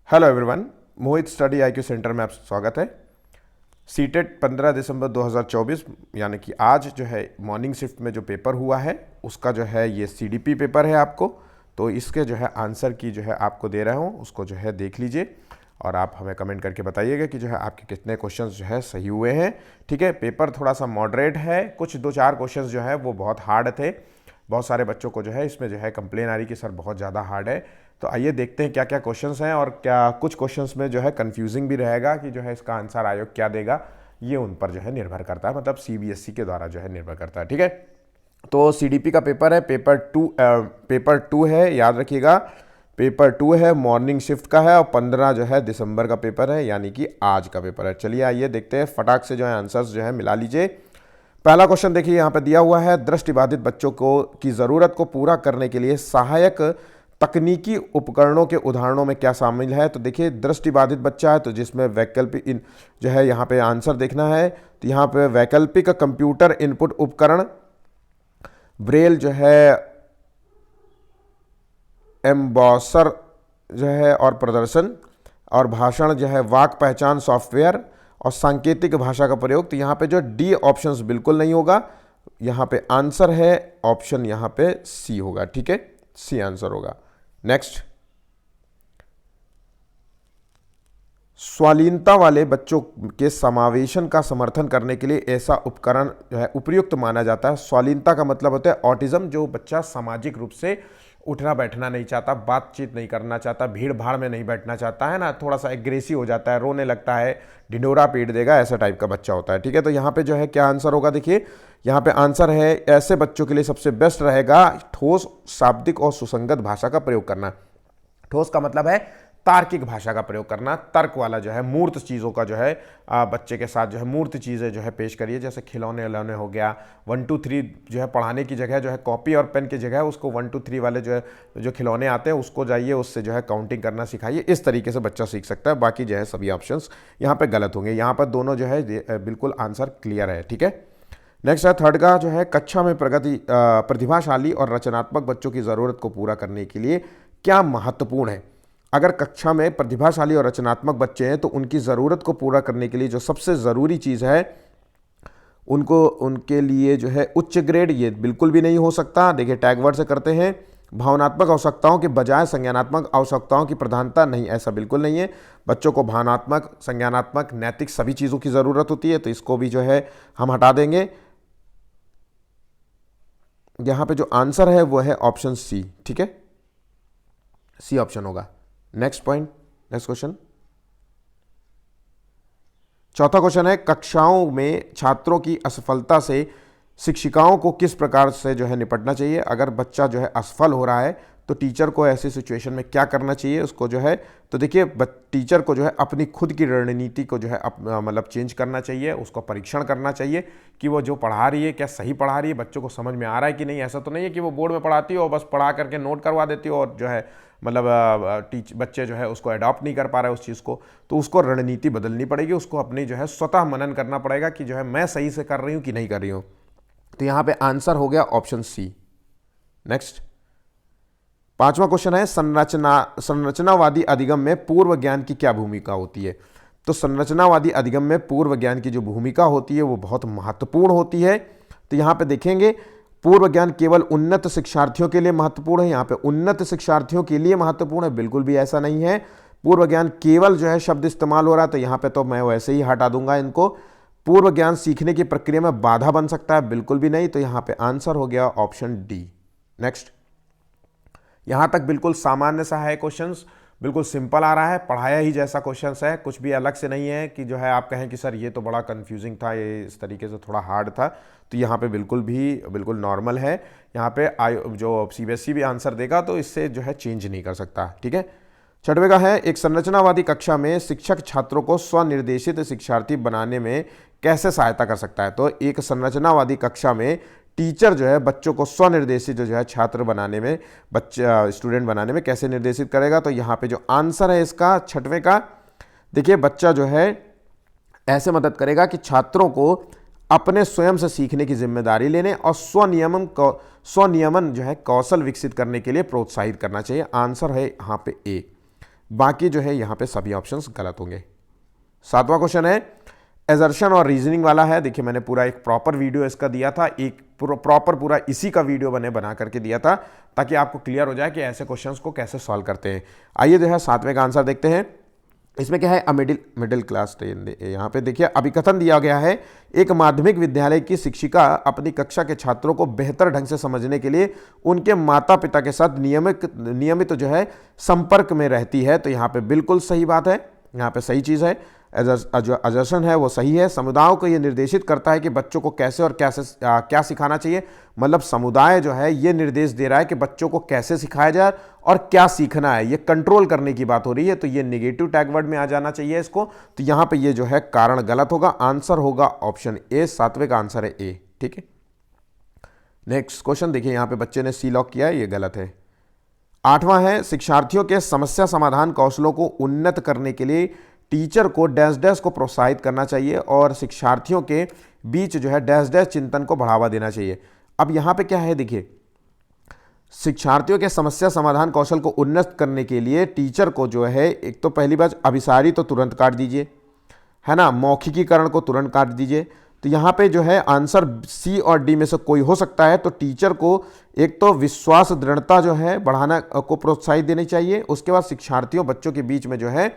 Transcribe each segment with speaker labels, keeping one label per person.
Speaker 1: Hello everyone, मोहित study IQ centre में आपका स्वागत है। सीटेट 15 दिसंबर 2024 यानी कि आज जो है मॉर्निंग शिफ्ट में जो पेपर हुआ है उसका जो है ये सीडीपी पेपर है आपको। तो इसके जो है आंसर की जो है आपको दे रहा हूँ, उसको जो है देख लीजिए और आप हमें कमेंट करके बताइएगा कि जो है आपके कितने क्वेश्चंस जो है सही हुए हैं। ठीक है, पेपर थोड़ा सा मॉडरेट है, कुछ 2-4 क्वेश्चंस जो है वो बहुत हार्ड थे। बहुत सारे बच्चों को जो है इसमें जो है कंप्लेन आ रही कि सर बहुत ज़्यादा हार्ड है। तो आइए देखते हैं क्या क्या क्वेश्चंस हैं और क्या कुछ क्वेश्चंस में जो है कंफ्यूजिंग भी रहेगा कि जो है इसका आंसर आयोग क्या देगा, ये उन पर जो है निर्भर करता है, मतलब सीबीएसई के द्वारा जो है निर्भर करता है। ठीक है, तो सीडीपी का पेपर है, पेपर टू है, याद रखिएगा पेपर 2 है, मॉर्निंग शिफ्ट का है और 15 जो है दिसंबर का पेपर है, यानी कि आज का पेपर है। चलिए आइए देखते हैं, फटाक से जो है आंसर्स जो है मिला लीजिए। पहला क्वेश्चन देखिए यहाँ पे दिया हुआ है, दृष्टिबाधित बच्चों को की ज़रूरत को पूरा करने के लिए सहायक तकनीकी उपकरणों के उदाहरणों में क्या शामिल है। तो देखिए दृष्टिबाधित बच्चा है तो जिसमें वैकल्पिक जो है यहाँ पे आंसर देखना है। तो यहाँ पे वैकल्पिक कंप्यूटर इनपुट उपकरण, ब्रेल जो है, एम्बॉसर जो है और प्रदर्शन, और भाषण जो है वाक पहचान सॉफ्टवेयर, और सांकेतिक भाषा का प्रयोग। तो यहाँ पे जो डी ऑप्शंस बिल्कुल नहीं होगा, यहाँ पे आंसर है ऑप्शन यहाँ पे सी होगा। ठीक है, सी आंसर होगा। नेक्स्ट, स्वालीनता वाले बच्चों के समावेशन का समर्थन करने के लिए ऐसा उपकरण जो है उपयुक्त माना जाता है। स्वालीनता का मतलब होता है ऑटिज्म, जो बच्चा सामाजिक रूप से उठना बैठना नहीं चाहता, बातचीत नहीं करना चाहता, भीड़ भाड़ में नहीं बैठना चाहता है ना, थोड़ा सा एग्रेसिव हो जाता है, रोने लगता है, ढिंडोरा पीट देगा, ऐसा टाइप का बच्चा होता है। ठीक है, तो यहाँ पे जो है क्या आंसर होगा, देखिए यहाँ पे आंसर है ऐसे बच्चों के लिए सबसे बेस्ट रहेगा ठोस, शाब्दिक और सुसंगत भाषा का प्रयोग करना। ठोस का मतलब है तार्किक भाषा का प्रयोग करना, तर्क वाला जो है मूर्त चीज़ों का जो है बच्चे के साथ जो है मूर्त चीज़ें जो है पेश करिए, जैसे खिलौने उलौने हो गया। 1 2 3 जो है पढ़ाने की जगह जो है कॉपी और पेन की जगह उसको 1 2 3 वाले जो है जो खिलौने आते हैं उसको जाइए, उससे जो है काउंटिंग करना सिखाइए। इस तरीके से बच्चा सीख सकता है। बाकी जो है सभी ऑप्शंस यहाँ पे गलत होंगे, यहाँ पर दोनों जो है बिल्कुल आंसर क्लियर है। ठीक है, नेक्स्ट है थर्ड का जो है, कक्षा में प्रतिभाशाली और रचनात्मक बच्चों की ज़रूरत को पूरा करने के लिए क्या महत्वपूर्ण है। अगर कक्षा में प्रतिभाशाली और रचनात्मक बच्चे हैं तो उनकी ज़रूरत को पूरा करने के लिए जो सबसे ज़रूरी चीज़ है उनके लिए जो है उच्च ग्रेड, ये बिल्कुल भी नहीं हो सकता। देखिए टैग वर्ड से करते हैं, भावनात्मक आवश्यकताओं के बजाय संज्ञानात्मक आवश्यकताओं की प्रधानता नहीं, ऐसा बिल्कुल नहीं है। बच्चों को भावनात्मक, संज्ञानात्मक, नैतिक सभी चीज़ों की ज़रूरत होती है, तो इसको भी जो है हम हटा देंगे। यहाँ पे जो आंसर है वो है ऑप्शन सी। ठीक है, सी ऑप्शन होगा। नेक्स्ट पॉइंट, नेक्स्ट क्वेश्चन, चौथा क्वेश्चन है, कक्षाओं में छात्रों की असफलता से शिक्षिकाओं को किस प्रकार से जो है निपटना चाहिए। अगर बच्चा जो है असफल हो रहा है तो टीचर को ऐसी सिचुएशन में क्या करना चाहिए उसको जो है, तो देखिए टीचर को जो है अपनी खुद की रणनीति को जो है मतलब चेंज करना चाहिए, उसको परीक्षण करना चाहिए कि वो जो पढ़ा रही है क्या सही पढ़ा रही है, बच्चों को समझ में आ रहा है कि नहीं। ऐसा तो नहीं है कि वो बोर्ड में पढ़ाती हो और बस पढ़ा करके नोट करवा देती हो और जो है मतलब बच्चे जो है उसको अडॉप्ट नहीं कर पा रहे उस चीज़ को, तो उसको रणनीति बदलनी पड़ेगी, उसको अपनी जो है स्वतः मनन करना पड़ेगा कि जो है मैं सही से कर रही हूँ कि नहीं कर रही हूँ। तो यहाँ पे आंसर हो गया ऑप्शन सी। नेक्स्ट, पांचवा क्वेश्चन है, संरचनावादी अधिगम में पूर्व ज्ञान की क्या भूमिका होती है। तो संरचनावादी अधिगम में पूर्व ज्ञान की जो भूमिका होती है वो बहुत महत्वपूर्ण होती है। तो यहाँ पे देखेंगे पूर्व ज्ञान केवल उन्नत शिक्षार्थियों के लिए महत्वपूर्ण है, यहाँ पे उन्नत शिक्षार्थियों के लिए महत्वपूर्ण है, बिल्कुल भी ऐसा नहीं है। पूर्व ज्ञान केवल जो है शब्द इस्तेमाल हो रहा है, तो यहाँ पे तो मैं वैसे ही हटा दूंगा इनको। पूर्व ज्ञान सीखने की प्रक्रिया में बाधा बन सकता है, बिल्कुल भी नहीं। तो यहाँ पे आंसर हो गया ऑप्शन डी। नेक्स्ट, यहां तक बिल्कुल सामान्य सा है क्वेश्चंस, बिल्कुल सिंपल आ रहा है, पढ़ाया ही जैसा क्वेश्चंस है, कुछ भी अलग से नहीं है कि जो है आप कहें कि सर ये तो बड़ा कंफ्यूजिंग था, ये इस तरीके से थोड़ा हार्ड था। तो यहाँ पे बिल्कुल नॉर्मल है। यहाँ पे जो सीबीएसई भी आंसर देगा तो इससे जो है चेंज नहीं कर सकता। ठीक है, छठवें का है, एक संरचनावादी कक्षा में शिक्षक छात्रों को स्वनिर्देशित शिक्षार्थी बनाने में कैसे सहायता कर सकता है। तो एक संरचनावादी कक्षा में टीचर जो है बच्चों को स्वनिर्देशित जो है छात्र बनाने में, स्टूडेंट बनाने में कैसे निर्देशित करेगा। तो यहाँ पे जो आंसर है इसका छठवें का, देखिए बच्चा जो है ऐसे मदद करेगा कि छात्रों को अपने स्वयं से सीखने की जिम्मेदारी लेने और स्वनियमन जो है कौशल विकसित करने के लिए प्रोत्साहित करना चाहिए। आंसर है यहाँ पे ए। बाकी जो है यहाँ पे सभी ऑप्शंस गलत होंगे। 7वां क्वेश्चन है एजर्शन और रीजनिंग वाला है। देखिए मैंने पूरा एक प्रॉपर वीडियो इसका दिया था, एक पूरा इसी का वीडियो बना करके दिया था ताकि आपको क्लियर हो जाए कि ऐसे क्वेश्चंस को कैसे सॉल्व करते हैं। आइए जो है 7वें का आंसर देखते हैं। इसमें क्या है, मिडिल क्लास। यहाँ पे देखिए अभिकथन दिया गया है, एक माध्यमिक विद्यालय की शिक्षिका अपनी कक्षा के छात्रों को बेहतर ढंग से समझने के लिए उनके माता पिता के साथ नियमित जो है संपर्क में रहती है। तो यहाँ पे बिल्कुल सही बात है, यहाँ पे सही चीज़ है, अजर्शन है वो सही है। समुदायों को ये निर्देशित करता है कि बच्चों को कैसे और क्या सिखाना चाहिए, मतलब समुदाय जो है ये निर्देश दे रहा है कि बच्चों को कैसे सिखाया जाए और क्या सीखना है, ये कंट्रोल करने की बात हो रही है। तो ये नेगेटिव टैग वर्ड में आ जाना चाहिए इसको। तो यहाँ पे ये जो है कारण गलत होगा, आंसर होगा ऑप्शन ए, 7वें का आंसर है ए। ठीक है, नेक्स्ट क्वेश्चन देखिए, यहाँ पे बच्चे ने सी लॉक किया है, ये गलत है। 8वां है शिक्षार्थियों के समस्या समाधान कौशलों को उन्नत करने के लिए टीचर को डैश डैश को प्रोत्साहित करना चाहिए और शिक्षार्थियों के बीच जो है डैश डैश चिंतन को बढ़ावा देना चाहिए। अब यहाँ पे क्या है, देखिए शिक्षार्थियों के समस्या समाधान कौशल को उन्नत करने के लिए टीचर को जो है, एक तो पहली बात अभिसारी तो तुरंत काट दीजिए, है ना, मौखिकीकरण को तुरंत काट दीजिए। तो यहाँ पे जो है आंसर सी और डी में से कोई हो सकता है। तो टीचर को एक तो विश्वास दृढ़ता जो है बढ़ाना को प्रोत्साहित देनी चाहिए, उसके बाद शिक्षार्थियों बच्चों के बीच में जो है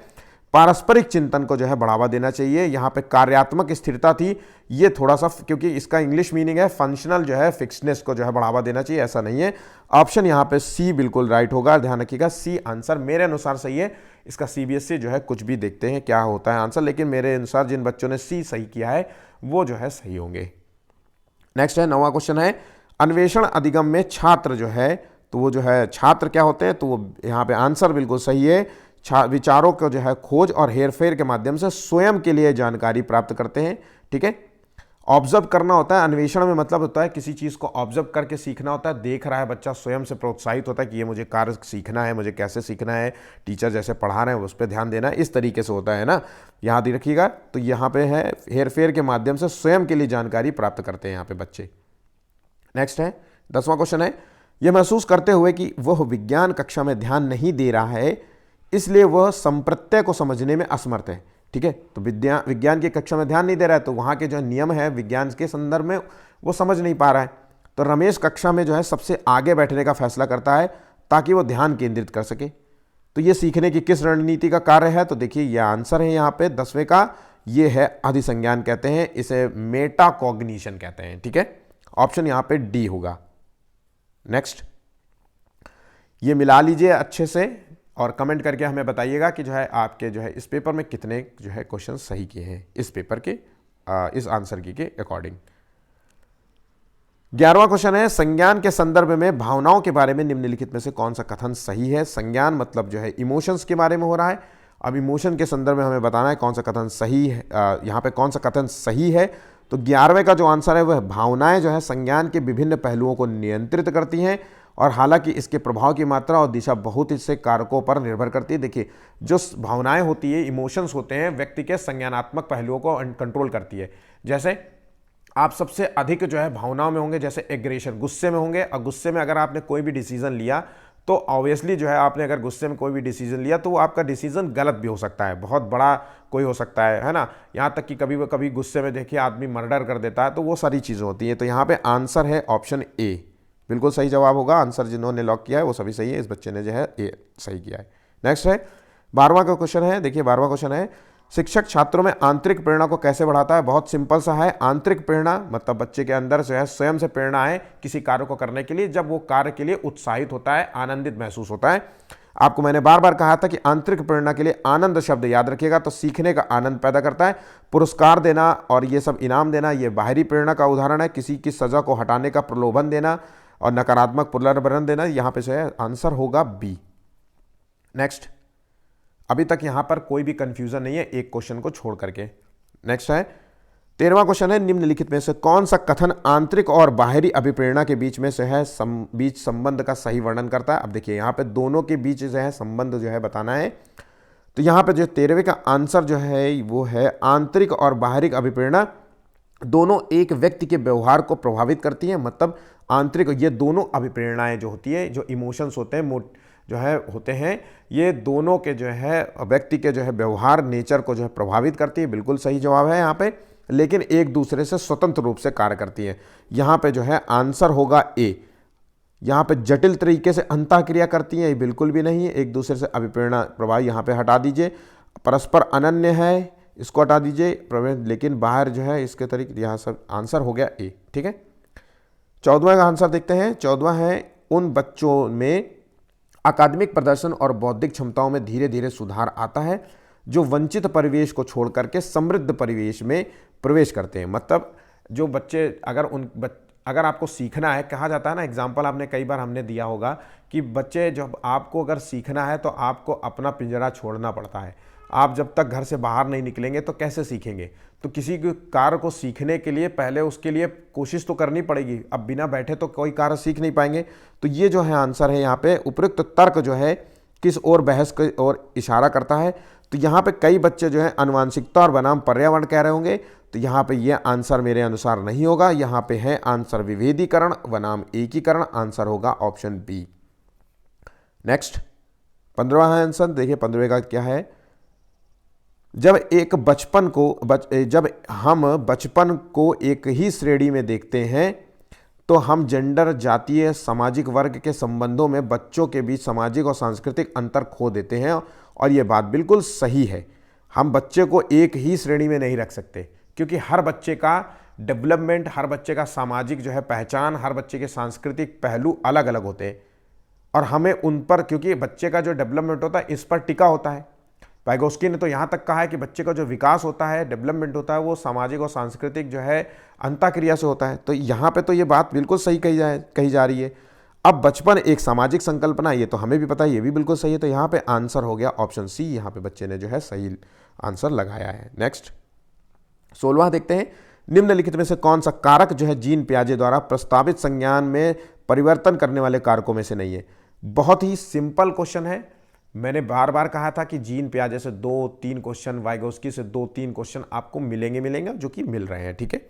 Speaker 1: पारस्परिक चिंतन को जो है बढ़ावा देना चाहिए। यहाँ पे कार्यात्मक स्थिरता थी, ये थोड़ा सा, क्योंकि इसका इंग्लिश मीनिंग है फंक्शनल जो है फिक्सनेस को जो है बढ़ावा देना चाहिए, ऐसा नहीं है। ऑप्शन यहाँ पे सी बिल्कुल राइट होगा, ध्यान रखिएगा सी आंसर मेरे अनुसार सही है। इसका सीबीएसई जो है कुछ भी देखते हैं क्या होता है आंसर, लेकिन मेरे अनुसार जिन बच्चों ने सी सही किया है वो जो है सही होंगे। नेक्स्ट है 9वां क्वेश्चन है अन्वेषण अधिगम में छात्र जो है, तो वो जो है छात्र क्या होते हैं, तो वो यहाँ पे आंसर बिल्कुल सही है। विचारों को जो है खोज और हेरफेर के माध्यम से स्वयं के लिए जानकारी प्राप्त करते हैं। ठीक है, ऑब्जर्व करना होता है अन्वेषण में, मतलब होता है किसी चीज़ को ऑब्जर्व करके सीखना होता है। देख रहा है बच्चा, स्वयं से प्रोत्साहित होता है कि ये मुझे कार्य सीखना है, मुझे कैसे सीखना है, टीचर जैसे पढ़ा रहे हैं उस पर ध्यान देना है, इस तरीके से होता है ना, याद ही रखिएगा। तो यहाँ पे है हेरफेर के माध्यम से स्वयं के लिए जानकारी प्राप्त करते हैं यहाँ पे बच्चे। नेक्स्ट है 10वां क्वेश्चन है यह महसूस करते हुए कि वह विज्ञान कक्षा में ध्यान नहीं दे रहा है, इसलिए वह संप्रत्यय को समझने में असमर्थ है। ठीक है, तो विज्ञान की कक्षा में ध्यान नहीं दे रहा है, तो वहाँ के जो नियम है विज्ञान के संदर्भ में वो समझ नहीं पा रहा है। तो रमेश कक्षा में जो है सबसे आगे बैठने का फैसला करता है ताकि वो ध्यान केंद्रित कर सके। तो ये सीखने की किस रणनीति का कार्य है, तो देखिए ये आंसर है यहाँ पे 10वें का, ये है अधिसंज्ञान कहते हैं, इसे मेटाकॉग्निशन कहते हैं। ठीक है, ऑप्शन यहाँ पे डी होगा। नेक्स्ट, ये मिला लीजिए अच्छे से और कमेंट करके हमें बताइएगा कि जो है आपके जो है इस पेपर में कितने जो है क्वेश्चन सही किए हैं इस पेपर के इस आंसर की के अकॉर्डिंग। 11वां क्वेश्चन है संज्ञान के संदर्भ में भावनाओं के बारे में निम्नलिखित में से कौन सा कथन सही है। संज्ञान मतलब जो है इमोशंस के बारे में हो रहा है। अब इमोशन के संदर्भ में हमें बताना है कौन सा कथन सही है, यहाँ पे कौन सा कथन सही है। तो 11वें का जो आंसर है वह भावनाएं जो है संज्ञान के विभिन्न पहलुओं को नियंत्रित करती हैं और हालांकि इसके प्रभाव की मात्रा और दिशा बहुत से कारकों पर निर्भर करती है। देखिए जो भावनाएं होती है, इमोशंस होते हैं, व्यक्ति के संज्ञानात्मक पहलुओं को कंट्रोल करती है। जैसे आप सबसे अधिक जो है भावनाओं में होंगे, जैसे एग्रेशन, गुस्से में होंगे, और गुस्से में अगर आपने कोई भी डिसीजन लिया तो ऑब्वियसली जो है आपने अगर गुस्से में कोई भी डिसीजन लिया तो वो आपका डिसीजन गलत भी हो सकता है, बहुत बड़ा कोई हो सकता है ना। यहाँ तक कि कभी कभी गुस्से में देखिए आदमी मर्डर कर देता है, तो वो सारी चीज़ें होती हैं। तो यहाँ पे आंसर है ऑप्शन ए, बिल्कुल सही जवाब होगा। आंसर जिन्होंने लॉक किया है वो सभी सही है, इस बच्चे ने जो है ए सही किया है। नेक्स्ट है 12वां का क्वेश्चन है, देखिए 12वां क्वेश्चन है शिक्षक छात्रों में आंतरिक प्रेरणा को कैसे बढ़ाता है। बहुत सिंपल सा है, आंतरिक प्रेरणा मतलब बच्चे के अंदर जो है स्वयं से प्रेरणा है किसी कार्य को करने के लिए, जब वो कार्य के लिए उत्साहित होता है, आनंदित महसूस होता है। आपको मैंने बार बार कहा था कि आंतरिक प्रेरणा के लिए आनंद शब्द याद रखिएगा, तो सीखने का आनंद पैदा करता है। पुरस्कार देना और ये सब इनाम देना ये बाहरी प्रेरणा का उदाहरण है। किसी की सजा को हटाने का प्रलोभन देना और नकारात्मक पुनर्वरण देना, यहाँ पे जो है आंसर होगा बी। नेक्स्ट, अभी तक यहाँ पर कोई भी कंफ्यूजन नहीं है एक क्वेश्चन को छोड़ करके। नेक्स्ट है 13वां क्वेश्चन है निम्नलिखित में से कौन सा कथन आंतरिक और बाहरी अभिप्रेरणा के बीच में से है बीच संबंध का सही वर्णन करता है। अब देखिए यहाँ पे दोनों के बीच जो है संबंध जो है बताना है। तो यहाँ पे जो 13वें का आंसर जो है वो है आंतरिक और बाहरी अभिप्रेरणा दोनों एक व्यक्ति के व्यवहार को प्रभावित करती हैं। मतलब आंतरिक, ये दोनों अभिप्रेरणाएं जो होती है, जो इमोशंस होते हैं, जो है होते हैं, ये दोनों के जो है व्यक्ति के जो है व्यवहार नेचर को जो है प्रभावित करती है। बिल्कुल सही जवाब है यहाँ पे, लेकिन एक दूसरे से स्वतंत्र रूप से कार्य करती है। यहाँ पे जो है आंसर होगा ए। यहाँ पे जटिल तरीके से अंतःक्रिया करती हैं, ये बिल्कुल भी नहीं है। एक दूसरे से अभिप्रेरणा प्रभाव यहाँ पे हटा दीजिए। परस्पर अनन्य है, इसको हटा दीजिए, लेकिन बाहर जो है इसके तरीके, यहाँ सब आंसर हो गया ए। ठीक है, 14वां का आंसर देखते हैं। 14वां है, उन बच्चों में अकादमिक प्रदर्शन और बौद्धिक क्षमताओं में धीरे धीरे सुधार आता है जो वंचित परिवेश को छोड़ करके समृद्ध परिवेश में प्रवेश करते हैं। मतलब जो बच्चे अगर आपको सीखना है, कहा जाता है ना, एग्जाम्पल आपने कई बार हमने दिया होगा कि बच्चे जब आपको अगर सीखना है तो आपको अपना पिंजरा छोड़ना पड़ता है। आप जब तक घर से बाहर नहीं निकलेंगे तो कैसे सीखेंगे? तो किसी कार्य को सीखने के लिए पहले उसके लिए कोशिश तो करनी पड़ेगी। अब बिना बैठे तो कोई कार्य सीख नहीं पाएंगे। तो ये जो है आंसर है यहाँ पे। उपयुक्त तर्क जो है किस ओर बहस की ओर इशारा करता है? तो यहाँ पे कई बच्चे जो है आनुवांशिकता और बनाम पर्यावरण कह रहे होंगे, तो यहाँ पे ये आंसर मेरे अनुसार नहीं होगा। यहाँ पे है आंसर विभेदीकरण बनाम एकीकरण। आंसर होगा ऑप्शन बी। नेक्स्ट 15वां आंसर देखिए, 15वें का क्या है? जब हम बचपन को एक ही श्रेणी में देखते हैं तो हम जेंडर, जातीय, सामाजिक वर्ग के संबंधों में बच्चों के बीच सामाजिक और सांस्कृतिक अंतर खो देते हैं। और ये बात बिल्कुल सही है। हम बच्चे को एक ही श्रेणी में नहीं रख सकते, क्योंकि हर बच्चे का डेवलपमेंट, हर बच्चे का सामाजिक जो है पहचान, हर बच्चे के सांस्कृतिक पहलू अलग अलग होते हैं और हमें उन पर, क्योंकि बच्चे का जो डेवलपमेंट होता है इस पर टिका होता है। वाइगोस्की ने तो यहाँ तक कहा है कि बच्चे का जो विकास होता है, डेवलपमेंट होता है, वो सामाजिक और सांस्कृतिक जो है अंतःक्रिया से होता है। तो यहाँ पे तो ये बात बिल्कुल सही कही जा रही है। अब बचपन एक सामाजिक संकल्पना, ये तो हमें भी पता है, ये भी बिल्कुल सही है। तो यहाँ पे आंसर हो गया ऑप्शन सी। यहाँ पे बच्चे ने जो है सही आंसर लगाया है। नेक्स्ट 16वां देखते हैं। निम्नलिखित में से कौन सा कारक जो है जीन पियाजे द्वारा प्रस्तावित संज्ञान में परिवर्तन करने वाले कारकों में से नहीं है? बहुत ही सिंपल क्वेश्चन है। मैंने बार बार कहा था कि जीन पियाजे से 2-3 क्वेश्चन, वाइगोस्की से 2-3 क्वेश्चन आपको मिलेंगे, जो कि मिल रहे हैं। ठीक है,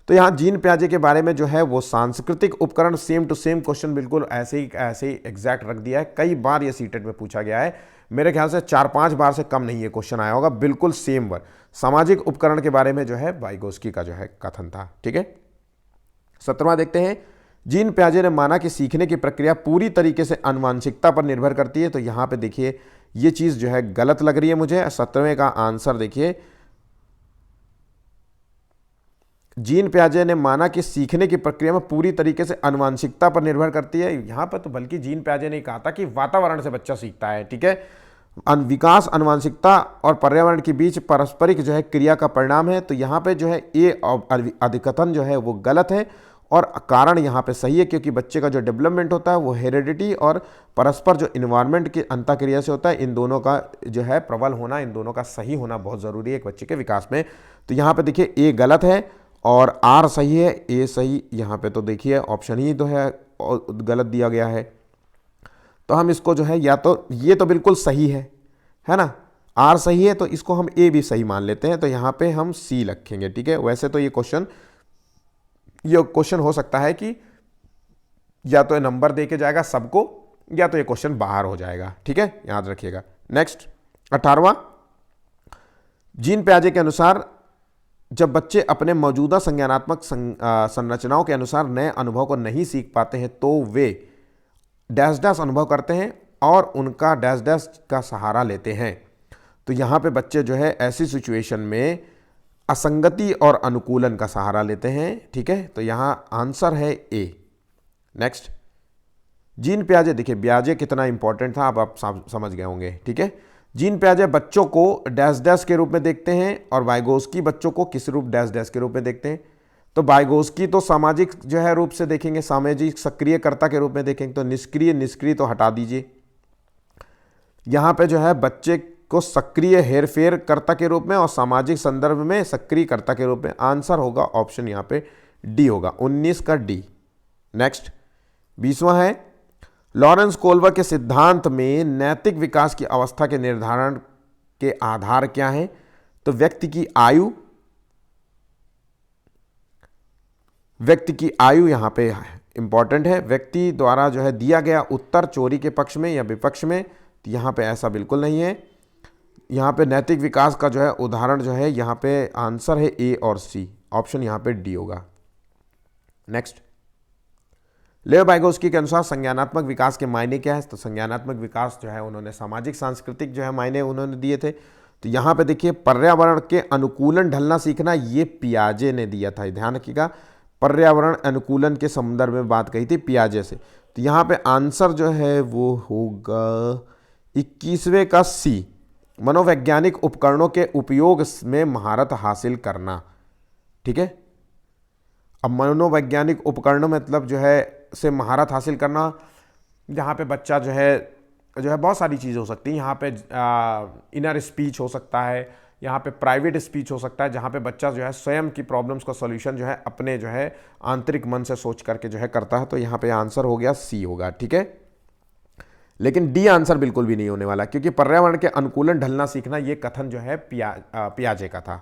Speaker 1: तो यहाँ जीन पियाजे के बारे में जो है वो सांस्कृतिक उपकरण, सेम टू सेम क्वेश्चन बिल्कुल ऐसे ही एग्जैक्ट रख दिया है। कई बार ये सीटेट में पूछा गया है, मेरे ख्याल से 4-5 बार से कम नहीं ये क्वेश्चन आया होगा। बिल्कुल सेम वर्ड सामाजिक उपकरण के बारे में जो है वाइगोस्की का जो है कथन था। ठीक है, 17वां देखते हैं। जीन पियाजे ने माना कि सीखने की प्रक्रिया पूरी तरीके से आनुवांशिकता पर निर्भर करती है। तो यहाँ पे देखिए ये चीज़ जो है गलत लग रही है मुझे। 17वें का आंसर देखिए, जीन पियाजे ने माना कि सीखने की प्रक्रिया में पूरी तरीके से आनुवांशिकता पर निर्भर करती है। यहाँ पर तो बल्कि जीन पियाजे ने कहा था कि वातावरण से बच्चा सीखता है। ठीक है, विकास आनुवांशिकता और पर्यावरण के बीच पारस्परिक जो है क्रिया का परिणाम है। तो यहाँ पे जो है ये अधिकथन जो है वो गलत है और कारण यहाँ पे सही है, क्योंकि बच्चे का जो डेवलपमेंट होता है वो हेरिडिटी और परस्पर जो इन्वायरमेंट की अंतःक्रिया से होता है। इन दोनों का जो है प्रबल होना, इन दोनों का सही होना बहुत ज़रूरी है एक बच्चे के विकास में। तो यहाँ पे देखिए ए गलत है और आर सही है, ए सही। यहाँ पे तो देखिए ऑप्शन ही तो है और गलत दिया गया है। तो हम इसको जो है, या तो ये तो बिल्कुल सही है ना, आर सही है, तो इसको हम ए भी सही मान लेते हैं। तो यहाँ पे हम सी रखेंगे। ठीक है, वैसे तो ये क्वेश्चन हो सकता है कि या तो नंबर दे के जाएगा सबको, या तो ये क्वेश्चन बाहर हो जाएगा। ठीक है, याद रखिएगा। नेक्स्ट 18वां। जीन पियाजे के अनुसार जब बच्चे अपने मौजूदा संज्ञानात्मक संरचनाओं के अनुसार नए अनुभव को नहीं सीख पाते हैं तो वे डैश डैश अनुभव करते हैं और उनका डैश डैश का सहारा लेते हैं। तो यहाँ पे बच्चे जो है ऐसी सिचुएशन में असंगति और अनुकूलन का सहारा लेते हैं। ठीक है, तो यहाँ आंसर है ए। नेक्स्ट जीन पियाजे, देखिए पियाजे कितना इंपॉर्टेंट था, अब आप समझ गए होंगे। ठीक है, जीन पियाजे बच्चों को डैश डैश के रूप में देखते हैं और वाइगोस्की बच्चों को किस रूप, डैश डैश के रूप में देखते हैं। तो वाइगोस्की तो सामाजिक जो है रूप से देखेंगे, सामाजिक सक्रियकर्ता के रूप में देखेंगे। तो निष्क्रिय तो हटा दीजिए। यहाँ पे जो है बच्चे को सक्रिय हेरफेर कर्ता के रूप में और सामाजिक संदर्भ में सक्रिय कर्ता के रूप में। आंसर होगा ऑप्शन यहाँ पे डी होगा, 19 का डी। नेक्स्ट 20वां है। लॉरेंस कोल्बर के सिद्धांत में नैतिक विकास की अवस्था के निर्धारण के आधार क्या हैं? तो व्यक्ति की आयु यहाँ पे इंपॉर्टेंट है। व्यक्ति द्वारा जो है दिया गया उत्तर चोरी के पक्ष में या विपक्ष में, तो यहाँ पे ऐसा बिल्कुल नहीं है। यहाँ पे नैतिक विकास का जो है उदाहरण जो है, यहाँ पे आंसर है ए और सी, ऑप्शन यहाँ पे डी होगा। नेक्स्ट, लेव वाइगोस्की के अनुसार संज्ञानात्मक विकास के मायने क्या है? तो संज्ञानात्मक विकास जो है उन्होंने सामाजिक सांस्कृतिक जो है मायने उन्होंने दिए थे। तो यहाँ पे देखिए पर्यावरण के अनुकूलन ढलना सीखना, ये पियाजे ने दिया था, ध्यान रखिएगा। पर्यावरण अनुकूलन के संदर्भ में बात कही थी पियाजे से। तो यहाँ पे आंसर जो है वो होगा 21वें का सी, मनोवैज्ञानिक उपकरणों के उपयोग में महारत हासिल करना। ठीक है, अब मनोवैज्ञानिक उपकरणों मतलब जो है से महारत हासिल करना, यहाँ पे बच्चा जो है बहुत सारी चीज़ हो सकती है। यहाँ पे इनर स्पीच हो सकता है, यहाँ पे प्राइवेट स्पीच हो सकता है, जहाँ पे बच्चा जो है स्वयं की प्रॉब्लम्स का सॉल्यूशन जो है अपने जो है आंतरिक मन से सोच करके जो है करता है। तो यहाँ पे आंसर हो गया सी होगा। ठीक है, लेकिन डी आंसर बिल्कुल भी नहीं होने वाला, क्योंकि पर्यावरण के अनुकूलन ढलना सीखना ये कथन जो है पियाजे का था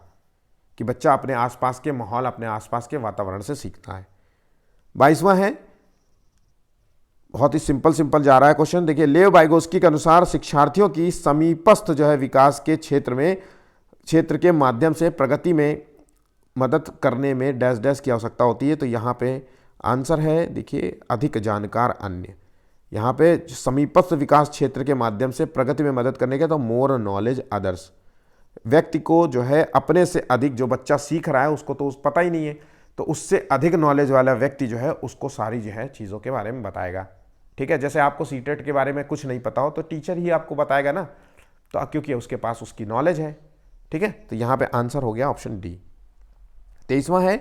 Speaker 1: कि बच्चा अपने आसपास के माहौल, अपने आसपास के वातावरण से सीखता है। 22वां है, बहुत ही सिंपल जा रहा है क्वेश्चन। देखिए, लेव वाइगोस्की के अनुसार शिक्षार्थियों की समीपस्थ जो है विकास के क्षेत्र के माध्यम से प्रगति में मदद करने में डैश डैश की आवश्यकता होती है। तो यहाँ पे आंसर है, देखिए, अधिक जानकार अन्य। यहाँ पे समीपस्थ विकास क्षेत्र के माध्यम से प्रगति में मदद करने के, तो मोर नॉलेज अदर्स। व्यक्ति को जो है अपने से अधिक, जो बच्चा सीख रहा है उसको तो पता ही नहीं है, तो उससे अधिक नॉलेज वाला व्यक्ति जो है उसको सारी जो है चीज़ों के बारे में बताएगा। ठीक है, जैसे आपको सीटेट के बारे में कुछ नहीं पता हो तो टीचर ही आपको बताएगा ना, तो क्योंकि उसके पास उसकी नॉलेज है। ठीक है, तो यहाँ पे आंसर हो गया ऑप्शन डी। 23वां है,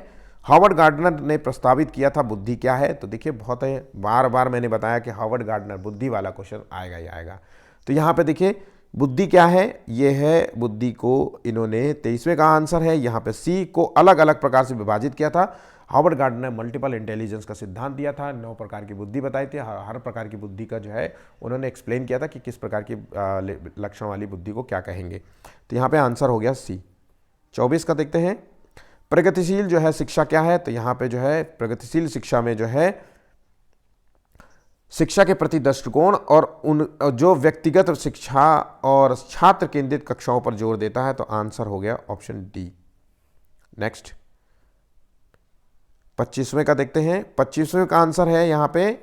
Speaker 1: हॉवर्ड गार्डनर ने प्रस्तावित किया था बुद्धि क्या है? तो देखिए, बहुत है, बार बार मैंने बताया कि हॉवर्ड गार्डनर, बुद्धि वाला क्वेश्चन आएगा ही आएगा। तो यहाँ पे देखिए बुद्धि क्या है, ये है बुद्धि को इन्होंने 23वें का आंसर है यहाँ पे सी को अलग अलग प्रकार से विभाजित किया था। हॉवर्ड गार्डनर ने मल्टीपल इंटेलिजेंस का सिद्धांत दिया था, 9 प्रकार की बुद्धि बताई थी, हर प्रकार की बुद्धि का जो है उन्होंने एक्सप्लेन किया था कि किस प्रकार की लक्षण वाली बुद्धि को क्या कहेंगे। तो यहाँ पे आंसर हो गया सी। 24 का देखते हैं, प्रगतिशील जो है शिक्षा क्या है? तो यहाँ पे जो है प्रगतिशील शिक्षा में जो है शिक्षा के प्रति दृष्टिकोण और उन जो व्यक्तिगत शिक्षा और छात्र केंद्रित कक्षाओं पर जोर देता है। तो आंसर हो गया ऑप्शन डी। नेक्स्ट, 25वें का देखते हैं। 25वें का आंसर है यहाँ पे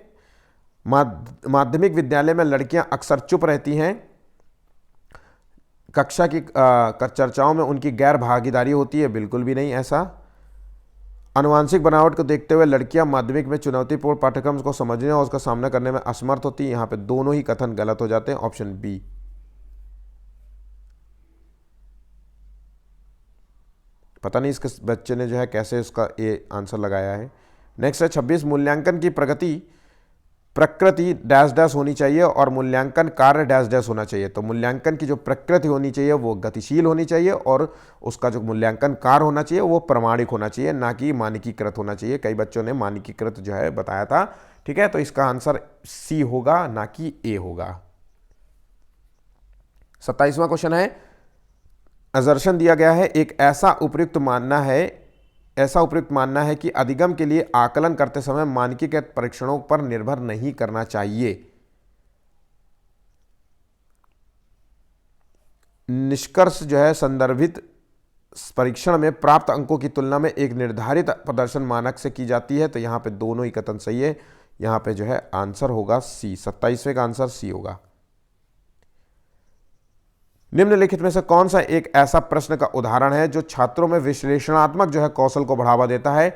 Speaker 1: माध्यमिक विद्यालय में लड़कियां अक्सर चुप रहती हैं, कक्षा की चर्चाओं में उनकी गैर भागीदारी होती है। बिल्कुल भी नहीं ऐसा। आनुवांशिक बनावट को देखते हुए लड़कियां माध्यमिक में चुनौतीपूर्ण पाठ्यक्रम को समझने और उसका सामना करने में असमर्थ होती है। यहाँ पे दोनों ही कथन गलत हो जाते हैं, ऑप्शन बी। पता नहीं इसके बच्चे ने जो है कैसे उसका ए आंसर लगाया है। नेक्स्ट है 26, मूल्यांकन की प्रकृति डैश डैश होनी चाहिए और मूल्यांकन कार्य डैश डैश होना चाहिए। तो मूल्यांकन की जो प्रकृति होनी चाहिए वो गतिशील होनी चाहिए और उसका जो मूल्यांकन कार्य होना चाहिए वो प्रमाणिक होना चाहिए, ना कि मानकीकृत होना चाहिए। कई बच्चों ने मानकीकृत जो है बताया था। ठीक है, तो इसका आंसर सी होगा, ना कि ए होगा। 27वां क्वेश्चन है, असर्शन दिया गया है, एक ऐसा उपयुक्त मानना है कि अधिगम के लिए आकलन करते समय मानकीकृत परीक्षणों पर निर्भर नहीं करना चाहिए। निष्कर्ष जो है संदर्भित परीक्षण में प्राप्त अंकों की तुलना में एक निर्धारित प्रदर्शन मानक से की जाती है। तो यहां पे दोनों ही कथन सही है। यहां पे जो है आंसर होगा सी। 27वें का आंसर सी होगा। निम्नलिखित में से कौन सा एक ऐसा प्रश्न का उदाहरण है जो छात्रों में विश्लेषणात्मक जो है कौशल को बढ़ावा देता है?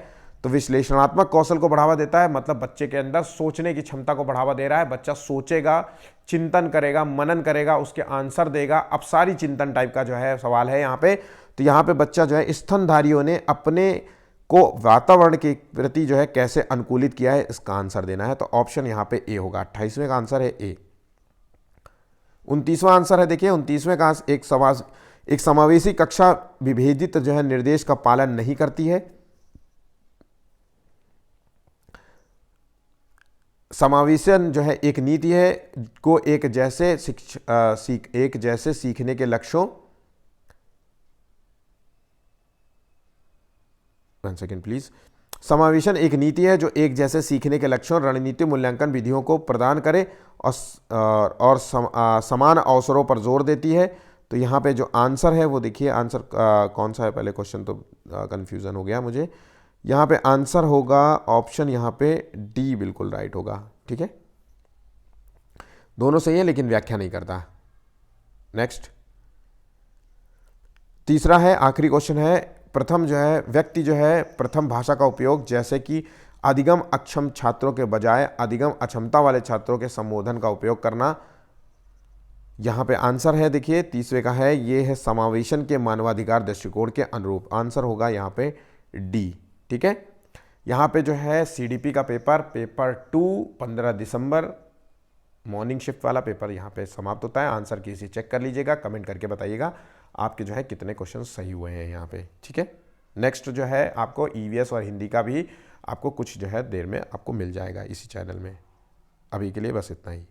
Speaker 1: तो विश्लेषणात्मक कौशल को बढ़ावा देता है मतलब बच्चे के अंदर सोचने की क्षमता को बढ़ावा दे रहा है। बच्चा सोचेगा, चिंतन करेगा, मनन करेगा, उसके आंसर देगा। अब सारी चिंतन टाइप का जो है सवाल है यहाँ पे। तो यहाँ पे बच्चा जो है स्तनधारियों ने अपने को वातावरण के प्रति जो है कैसे अनुकूलित किया है, इसका आंसर देना है। तो ऑप्शन यहाँ पे ए होगा। 28वें का आंसर है ए। 29वां आंसर है, देखिए 29वें का एक समावेशी कक्षा विभेदित जो है निर्देश का पालन नहीं करती है। समावेशन जो है एक नीति है को एक जैसे सीखने के लक्ष्यों, वन सेकेंड प्लीज, समावेशन एक नीति है जो एक जैसे सीखने के लक्ष्यों, रणनीति, मूल्यांकन विधियों को प्रदान करे और समान अवसरों पर जोर देती है। तो यहाँ पे जो आंसर है वो देखिए, आंसर कौन सा है, पहले क्वेश्चन तो कंफ्यूजन हो गया मुझे। यहाँ पे आंसर होगा ऑप्शन यहाँ पे डी, बिल्कुल राइट होगा। ठीक है, दोनों सही है लेकिन व्याख्या नहीं करता। नेक्स्ट, तीसरा है, आखिरी क्वेश्चन है, प्रथम जो है व्यक्ति जो है प्रथम भाषा का उपयोग जैसे कि अधिगम अक्षम छात्रों के बजाय अधिगम अक्षमता वाले छात्रों के संबोधन का उपयोग करना। यहाँ पे आंसर है देखिए, तीसरे का है, ये है समावेशन के मानवाधिकार दृष्टिकोण के अनुरूप। आंसर होगा यहाँ पे डी। ठीक है, यहाँ पे जो है सीडीपी का पेपर 2 15 दिसंबर मॉर्निंग शिफ्ट वाला पेपर यहाँ पे समाप्त होता है। आंसर की चेक कर लीजिएगा, कमेंट करके बताइएगा आपके जो है कितने क्वेश्चन सही हुए हैं यहाँ पे। ठीक है, नेक्स्ट जो है आपको ईवीएस और हिंदी का भी आपको कुछ जो है देर में आपको मिल जाएगा इसी चैनल में। अभी के लिए बस इतना ही।